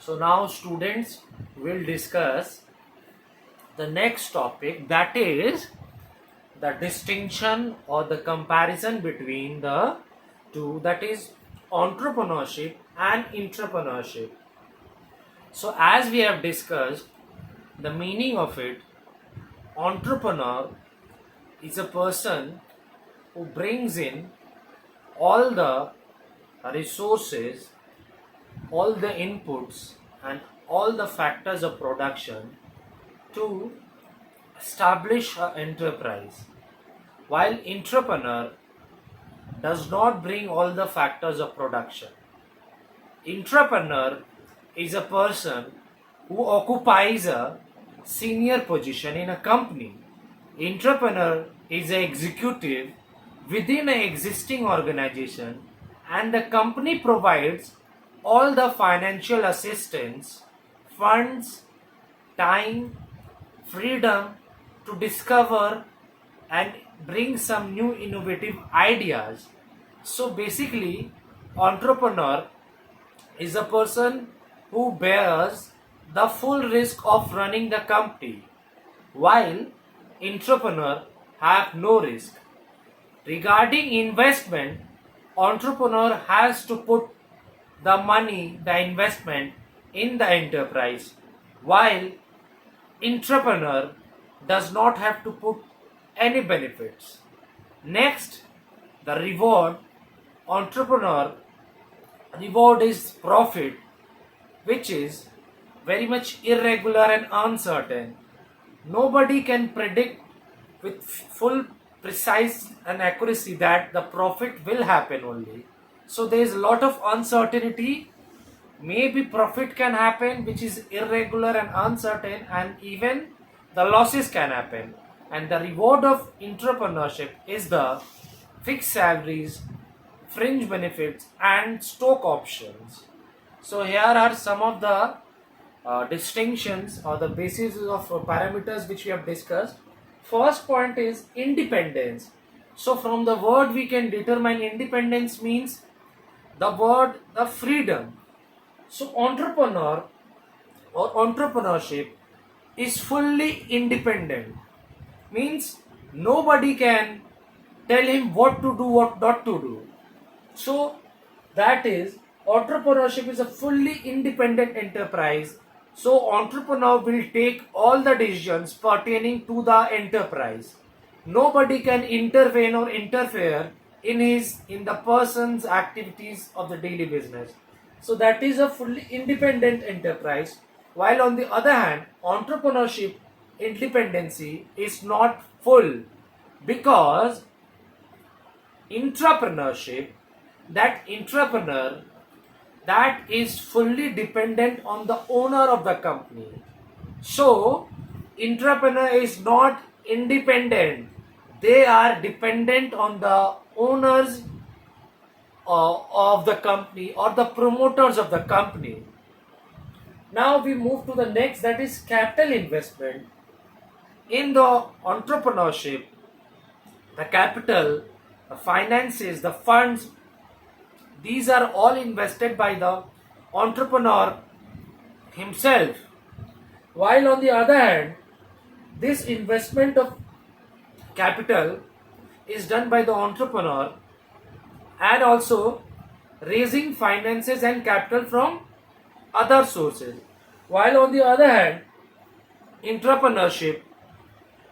So now students will discuss the next topic, that is the distinction or the comparison between the two, that is entrepreneurship and entrepreneurship. So as we have discussed the meaning of it, entrepreneur is a person who brings in all the resources, all the inputs and all the factors of production to establish an enterprise, while entrepreneur does not bring all the factors of production. Entrepreneur is a person who occupies a senior position in a company. Entrepreneur is an executive within an existing organization, and the company provides all the financial assistance, funds, time, freedom to discover and bring some new innovative ideas. So basically, entrepreneur is a person who bears the full risk of running the company, while entrepreneur have no risk. Regarding investment, entrepreneur has to put the money, the investment in the enterprise, while entrepreneur does not have to put any benefits. Next, the reward. Entrepreneur reward is profit, which is very much irregular and uncertain. Nobody can predict with full precise and accuracy that the profit will happen only. So there is a lot of uncertainty. Maybe profit can happen which is irregular and uncertain, and even the losses can happen. And the reward of entrepreneurship is the fixed salaries, fringe benefits and stock options. So here are some of the distinctions or the basis of parameters which we have discussed. First point is independence. So from the word we can determine independence means the word the freedom. So entrepreneur or entrepreneurship is fully independent, means nobody can tell him what to do, what not to do. So that is, entrepreneurship is a fully independent enterprise. So entrepreneur will take all the decisions pertaining to the enterprise. Nobody can intervene or interfere in the person's activities of the daily business. So that is a fully independent enterprise. While on the other hand, entrepreneurship independency is not full, because entrepreneurship, that entrepreneur, that is fully dependent on the owner of the company. So entrepreneur is not independent, they are dependent on the owners of the company or the promoters of the company. Now we move to the next, that is capital investment. In the entrepreneurship, the capital, the finances, the funds, these are all invested by the entrepreneur himself. While on the other hand, this investment of capital is done by the entrepreneur, and also raising finances and capital from other sources. While on the other hand, entrepreneurship,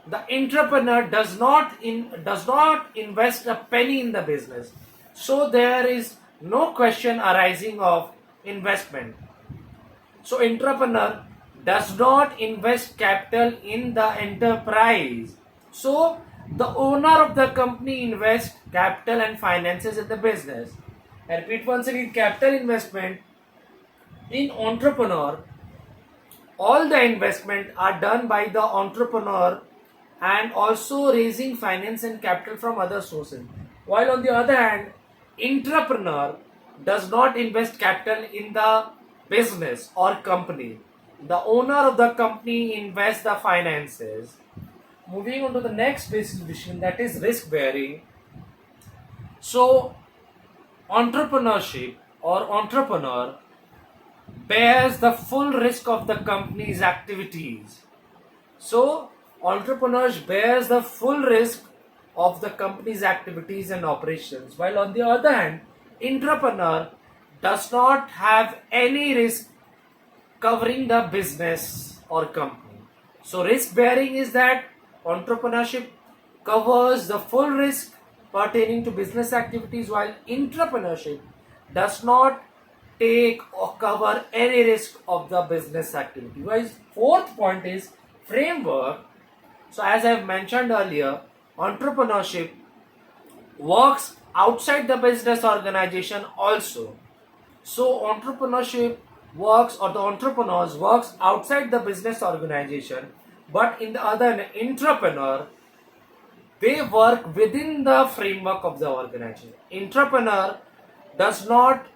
the entrepreneur does not invest a penny in the business. So there is no question arising of investment. So entrepreneur does not invest capital in the enterprise. So the owner of the company invests capital and finances in the business. I repeat once again, capital investment in entrepreneur, all the investment are done by the entrepreneur and also raising finance and capital from other sources. While on the other hand, entrepreneur does not invest capital in the business or company. The owner of the company invests the finances. Moving on to the next basic division, that is risk bearing. So entrepreneurship or entrepreneur bears the full risk of the company's activities. So, entrepreneurs bears the full risk of the company's activities and operations, while on the other hand, entrepreneur does not have any risk covering the business or company. So, risk bearing is that entrepreneurship covers the full risk pertaining to business activities, while entrepreneurship does not take or cover any risk of the business activity. While fourth point is framework. So, as I have mentioned earlier, entrepreneurship works outside the business organization also. So, entrepreneurship works, or the entrepreneurs works outside the business organization, but in the other hand, entrepreneur, they work within the framework of the organization. Entrepreneur does not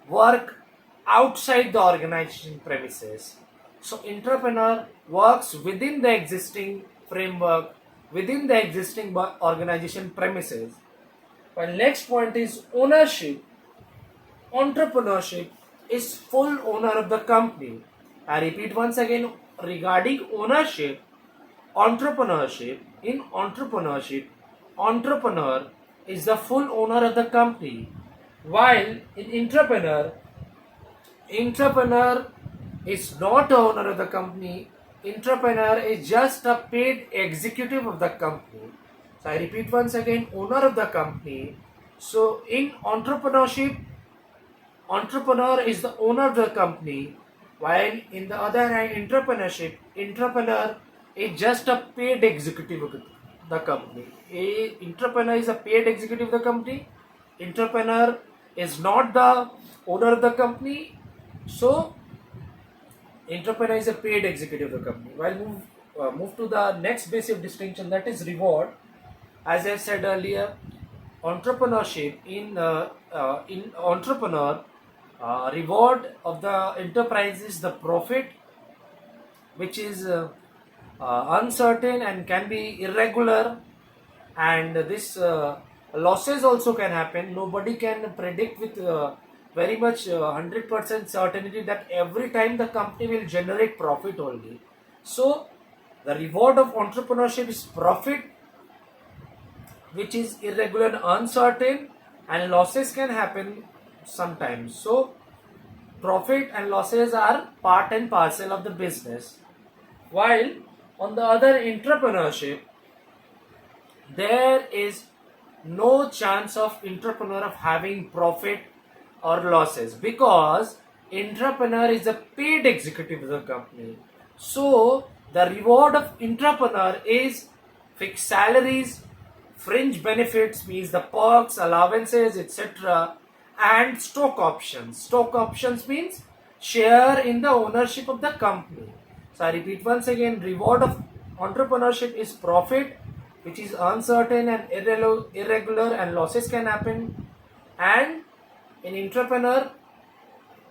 work outside the organization premises. So entrepreneur works within the existing framework, within the existing organization premises. Well, next point is ownership. Entrepreneurship is full owner of the company. I repeat once again, regarding ownership, in entrepreneurship, entrepreneur is the full owner of the company, while in entrepreneur is not the owner of the company. Entrepreneur is just a paid executive of the company. So I repeat once again, owner of the company. So in entrepreneurship, entrepreneur is the owner of the company, while in the other hand, entrepreneurship, entrepreneur is just a paid executive of the company. Entrepreneur is a paid executive of the company. Entrepreneur is not the owner of the company. So entrepreneur is a paid executive of the company. While move to the next basic distinction, that is reward. As I said earlier, entrepreneurship in entrepreneur, reward of the enterprise is the profit, which is uncertain and can be irregular, and this losses also can happen. Nobody can predict with very much 100% certainty that every time the company will generate profit only. So the reward of entrepreneurship is profit, which is irregular and uncertain, and losses can happen sometimes. So profit and losses are part and parcel of the business, while on the other, entrepreneurship, there is no chance of entrepreneur of having profit or losses, because entrepreneur is a paid executive of the company. So the reward of entrepreneur is fixed salaries, fringe benefits, means the perks, allowances, etc., and stock options. Stock options means share in the ownership of the company. So I repeat once again, reward of entrepreneurship is profit, which is uncertain and irregular, and losses can happen. And in entrepreneur,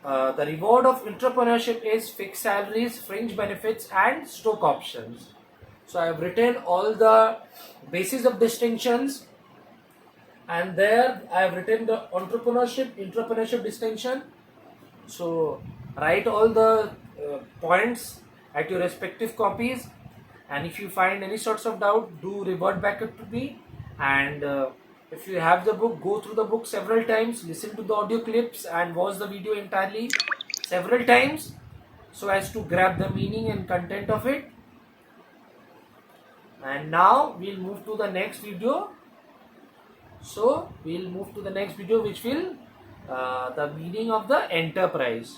the reward of entrepreneurship is fixed salaries, fringe benefits, and stock options. So I have written all the basis of distinctions, and there I have written the entrepreneurship distinction. So write all the points at your respective copies, and if you find any sorts of doubt, do revert back it to me. And if you have the book, go through the book several times, listen to the audio clips, and watch the video entirely several times, so as to grab the meaning and content of it. And now we'll move to the next video. So we'll move to the next video, which will the meaning of the enterprise.